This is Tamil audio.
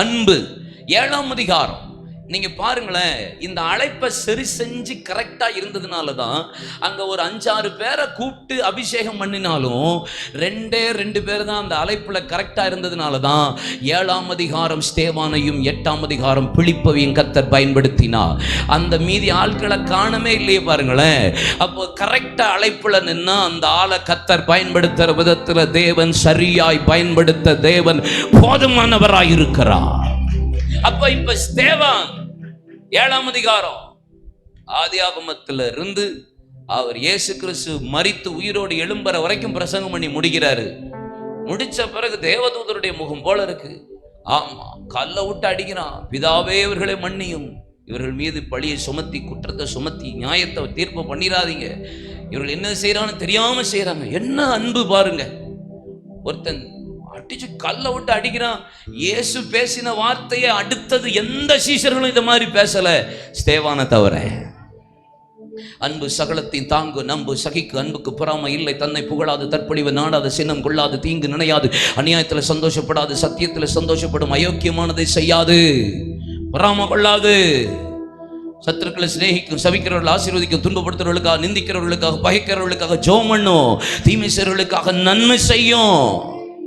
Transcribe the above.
அன்பு. 7ஆம் அதிகாரம் நீங்க பாருங்களேன், இந்த அழைப்பை சரி செஞ்சு கரெக்டா இருந்ததுனாலதான் அங்க ஒரு 5-6 பேரை கூப்பிட்டு அபிஷேகம் பண்ணினாலும் 2 பேர் தான் அந்த அழைப்புல கரெக்டா இருந்ததுனாலதான் 7ஆம் அதிகாரம் ஸ்தேவானையும் 8ஆம் அதிகாரம் பிலிப்பையும் கர்த்தர் பயன்படுத்தினார். அந்த மீதி ஆட்களை காணமே இல்லையே பாருங்களேன். அப்போ கரெக்டா அழைப்புல நின்னா அந்த ஆளை கர்த்தர் பயன்படுத்துற விதத்துல தேவன் சரியாய் பயன்படுத்த தேவன் போதுமானவராய் இருக்கிறார். அப்ப இப்ப ஸ்தேவான் 7ஆம் அதிகாரம் ஆதியாகமத்துல இருந்து அவர் இயேசு கிறிஸ்து மரித்து உயிரோடு எழும்புற வரைக்கும் பிரசங்கம் பண்ணி முடிக்கிறாரு. முடிச்ச பிறகு தேவதூதருடைய முகம் போல இருக்கு. ஆமா, கல்ல விட்டு அடிக்கிறான். பிதாவே இவர்களை மன்னியும், இவர்கள் மீது பழியை சுமத்தி குற்றத்தை சுமத்தி நியாயத்தை தீர்ப்பு பண்ணிடாதீங்க, இவர்கள் என்ன செய்யறான்னு தெரியாம செய்யறாங்க. என்ன அன்பு பாருங்க. ஒருத்தன் அடிச்சு கல்ல விட்டு அடிக்கிறான். இயேசு பேசின வார்த்தையை அடுத்தது எந்த சீஷர்களும் இந்த மாதிரி பேசல, ஸ்தேவானை தவிர. அன்பு சகலத்தையும் தாங்கு, நம்பு, சகிக்கு, அன்புக்கு பொறாமை இல்லை, தன்னை புகழாது, தற்பொழிவு நாடாது, சினம் கொள்ளாது, தீங்கு நினையாது, அநியாயத்தில் சந்தோஷப்படாது, சத்தியத்தில் சந்தோஷப்படும், அயோக்கியமானதை செய்யாது, பொறாமை கொள்ளாது, சத்துருக்களை சிநேகிக்கும், சபிக்கிறவர்கள் ஆசீர்வதிக்கும், துன்பப்படுத்துறவர்களுக்காக, நிந்திக்கிறவர்களுக்காக, பகைக்கிறவர்களுக்காக ஜெபம் பண்ணும், தீமை செய்றவர்களுக்காக நன்மை செய்யும்.